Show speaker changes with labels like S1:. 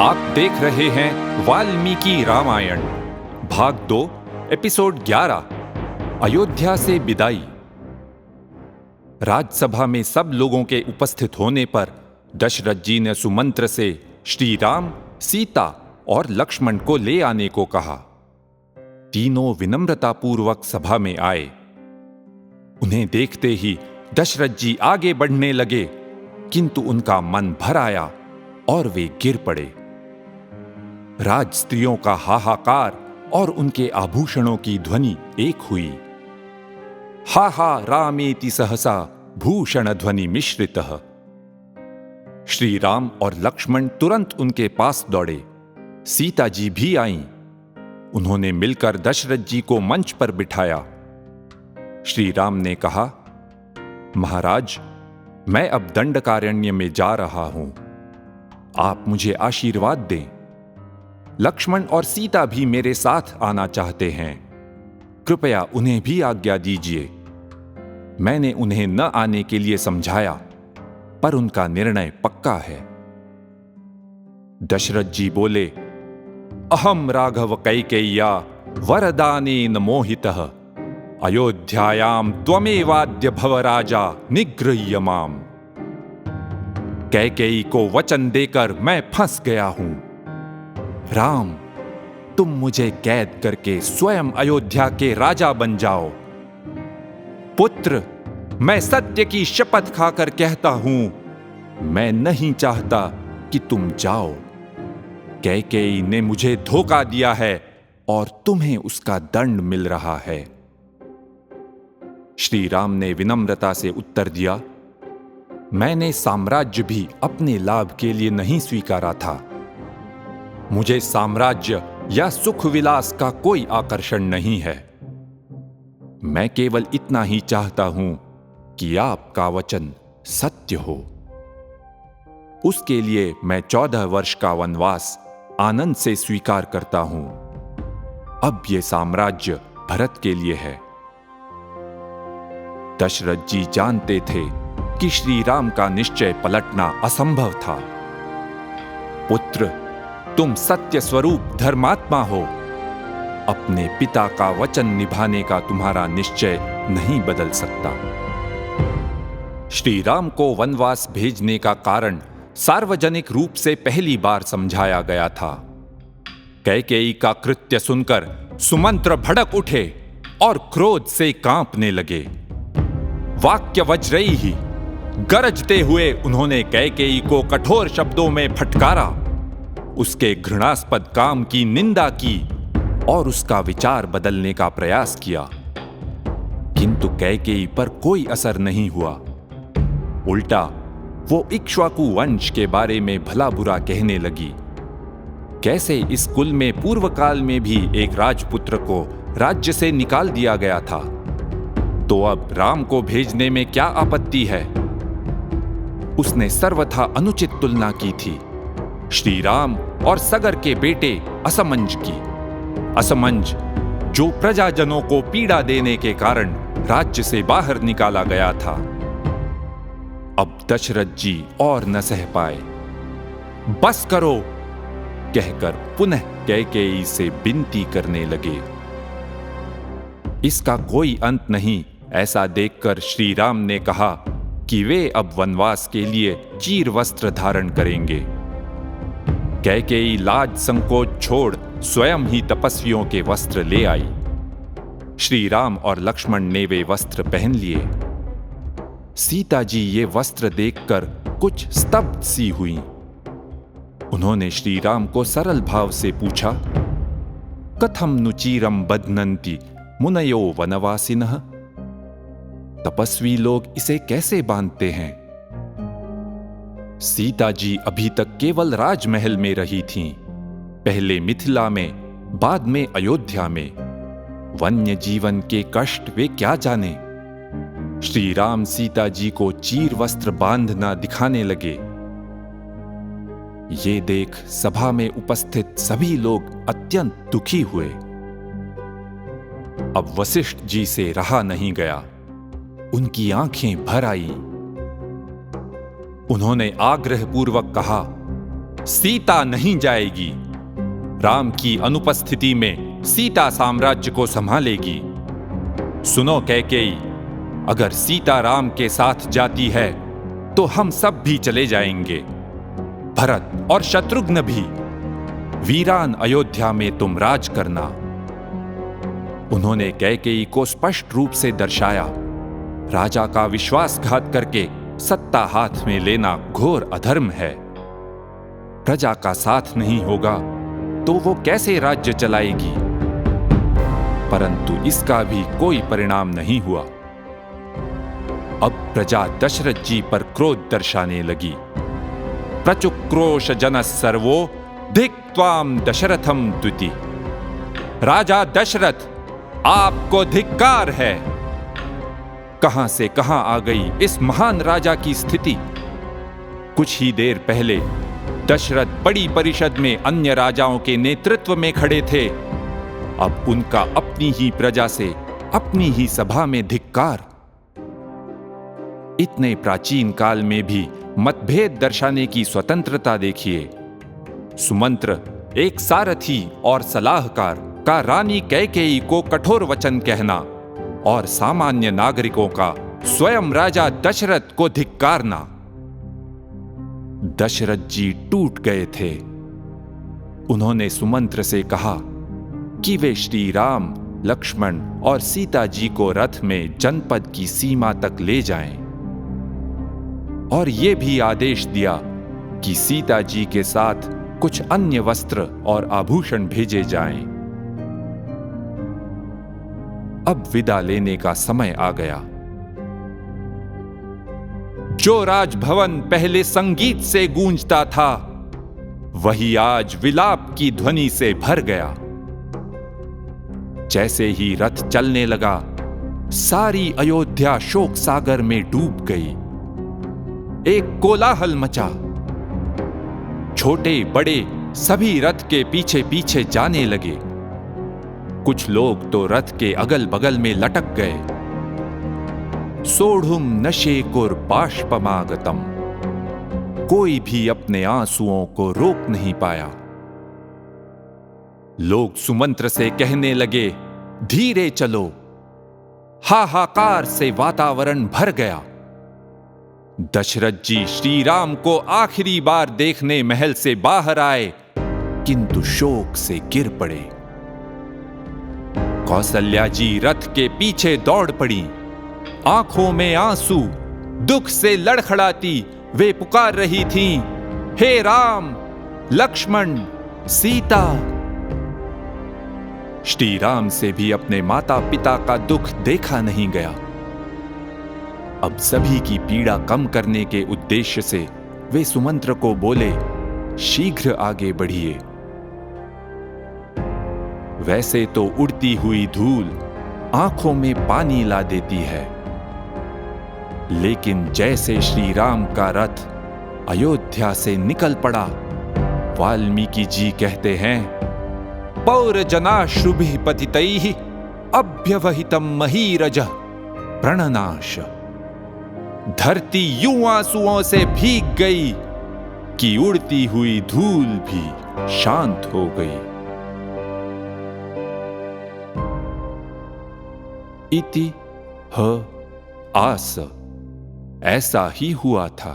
S1: आप देख रहे हैं वाल्मीकि रामायण भाग 2 एपिसोड 11 अयोध्या से विदाई। राजसभा में सब लोगों के उपस्थित होने पर दशरथ जी ने सुमंत्र से श्री राम, सीता और लक्ष्मण को ले आने को कहा। तीनों विनम्रतापूर्वक सभा में आए। उन्हें देखते ही दशरथ जी आगे बढ़ने लगे, किंतु उनका मन भर आया और वे गिर पड़े। राज स्त्रियों का हाहाकार और उनके आभूषणों की ध्वनि एक हुई। हा हा रामेति सहसा भूषण ध्वनि मिश्रितः। श्री राम और लक्ष्मण तुरंत उनके पास दौड़े। सीता जी भी आईं। उन्होंने मिलकर दशरथ जी को मंच पर बिठाया। श्री राम ने कहा, महाराज, मैं अब दंडकारण्य में जा रहा हूं। आप मुझे आशीर्वाद दें। लक्ष्मण और सीता भी मेरे साथ आना चाहते हैं। कृपया उन्हें भी आज्ञा दीजिए। मैंने उन्हें न आने के लिए समझाया, पर उनका निर्णय पक्का है। दशरथ जी बोले, अहम राघव कैकेय्या वरदानेन मोहितः अयोध्यायां त्वमेवाद्य भव राजा निगृह्य माम। कैकेयी को वचन देकर मैं फंस गया हूं। राम, तुम मुझे कैद करके स्वयं अयोध्या के राजा बन जाओ। पुत्र, मैं सत्य की शपथ खाकर कहता हूं, मैं नहीं चाहता कि तुम जाओ। कैकेयी ने मुझे धोखा दिया है और तुम्हें उसका दंड मिल रहा है। श्री राम ने विनम्रता से उत्तर दिया, मैंने साम्राज्य भी अपने लाभ के लिए नहीं स्वीकारा था। मुझे साम्राज्य या सुख विलास का कोई आकर्षण नहीं है। मैं केवल इतना ही चाहता हूं कि आपका वचन सत्य हो। उसके लिए मैं 14 वर्ष का वनवास आनंद से स्वीकार करता हूं। अब यह साम्राज्य भरत के लिए है। दशरथ जी जानते थे कि श्री राम का निश्चय पलटना असंभव था। पुत्र, तुम सत्य स्वरूप धर्मात्मा हो। अपने पिता का वचन निभाने का तुम्हारा निश्चय नहीं बदल सकता। श्री राम को वनवास भेजने का कारण सार्वजनिक रूप से पहली बार समझाया गया था। कैकेयी का कृत्य सुनकर सुमंत्र भड़क उठे और क्रोध से कांपने लगे। वाक्य वज्रई ही गरजते हुए उन्होंने कैकेयी को कठोर शब्दों में फटकारा, उसके घृणास्पद काम की निंदा की और उसका विचार बदलने का प्रयास किया, किंतु कैकेयी पर कोई असर नहीं हुआ। उल्टा वो इक्ष्वाकु वंश के बारे में भला बुरा कहने लगी। कैसे इस कुल में पूर्व काल में भी एक राजपुत्र को राज्य से निकाल दिया गया था, तो अब राम को भेजने में क्या आपत्ति है। उसने सर्वथा अनुचित तुलना की थी श्री राम और सगर के बेटे असमंज की। असमंज जो प्रजाजनों को पीड़ा देने के कारण राज्य से बाहर निकाला गया था। अब दशरथ जी और न सह पाए। बस करो कहकर पुनः कैकेयी से विनती करने लगे। इसका कोई अंत नहीं, ऐसा देखकर श्री राम ने कहा कि वे अब वनवास के लिए चीर वस्त्र धारण करेंगे। कैकेयी लाज संकोच छोड़ स्वयं ही तपस्वियों के वस्त्र ले आई। श्री राम और लक्ष्मण ने वे वस्त्र पहन लिए। सीता जी ये वस्त्र देखकर कुछ स्तब्ध सी हुई। उन्होंने श्री राम को सरल भाव से पूछा, कथम नु चीरम बध्नन्ति मुनयो वनवासिनः। तपस्वी लोग इसे कैसे बांधते हैं। सीता जी अभी तक केवल राजमहल में रही थीं, पहले मिथिला में, बाद में अयोध्या में। वन्य जीवन के कष्ट वे क्या जाने। श्री राम सीता जी को चीर वस्त्र बांधना दिखाने लगे। ये देख सभा में उपस्थित सभी लोग अत्यंत दुखी हुए। अब वशिष्ठ जी से रहा नहीं गया। उनकी आंखें भर आईं। उन्होंने आग्रहपूर्वक कहा, सीता नहीं जाएगी। राम की अनुपस्थिति में सीता साम्राज्य को संभालेगी। सुनो कैकेयी, अगर सीता राम के साथ जाती है तो हम सब भी चले जाएंगे, भरत और शत्रुघ्न भी। वीरान अयोध्या में तुम राज करना। उन्होंने कैकेयी को स्पष्ट रूप से दर्शाया, राजा का विश्वासघात करके सत्ता हाथ में लेना घोर अधर्म है। प्रजा का साथ नहीं होगा तो वो कैसे राज्य चलाएगी? परंतु इसका भी कोई परिणाम नहीं हुआ। अब प्रजा दशरथ जी पर क्रोध दर्शाने लगी। प्रचुक्रोश जनः सर्वो धिक्त्वाम दशरथम द्विति। राजा दशरथ, आपको धिक्कार है। कहां से कहां आ गई इस महान राजा की स्थिति? कुछ ही देर पहले दशरथ बड़ी परिषद में अन्य राजाओं के नेतृत्व में खड़े थे। अब उनका अपनी ही प्रजा से अपनी ही सभा में धिक्कार। इतने प्राचीन काल में भी मतभेद दर्शाने की स्वतंत्रता देखिए। सुमंत्र एक सारथी और सलाहकार का रानी कैकेयी को कठोर वचन कहना और सामान्य नागरिकों का स्वयं राजा दशरथ को धिक्कारना। दशरथ जी टूट गए थे। उन्होंने सुमंत्र से कहा कि वे श्री राम, लक्ष्मण और सीता जी को रथ में जनपद की सीमा तक ले जाएं और ये भी आदेश दिया कि सीता जी के साथ कुछ अन्य वस्त्र और आभूषण भेजे जाएं। अब विदा लेने का समय आ गया। जो राजभवन पहले संगीत से गूंजता था, वही आज विलाप की ध्वनि से भर गया। जैसे ही रथ चलने लगा, सारी अयोध्या शोक सागर में डूब गई। एक कोलाहल मचा। छोटे बड़े सभी रथ के पीछे पीछे जाने लगे। कुछ लोग तो रथ के अगल बगल में लटक गए। सोढ़ुम नशेकुर बाष्पमागतम। कोई भी अपने आंसुओं को रोक नहीं पाया। लोग सुमंत्र से कहने लगे, धीरे चलो। हाहाकार से वातावरण भर गया। दशरथ जी श्री राम को आखिरी बार देखने महल से बाहर आए, किंतु शोक से गिर पड़े। कौसल्या जी रथ के पीछे दौड़ पड़ी। आंखों में आंसू, दुख से लड़खड़ाती वे पुकार रही थीं, हे राम, लक्ष्मण, सीता। श्री राम से भी अपने माता पिता का दुख देखा नहीं गया। अब सभी की पीड़ा कम करने के उद्देश्य से वे सुमंत्र को बोले, शीघ्र आगे बढ़िए। वैसे तो उड़ती हुई धूल आंखों में पानी ला देती है, लेकिन जैसे श्री राम का रथ अयोध्या से निकल पड़ा, वाल्मीकि जी कहते हैं, पौरजनाश्रुभिः पतितैः अभ्यवहितं महीरजः प्रणनाश। धरती यूं आंसुओं से भीग गई कि उड़ती हुई धूल भी शांत हो गई। इति ह आस। ऐसा ही हुआ था।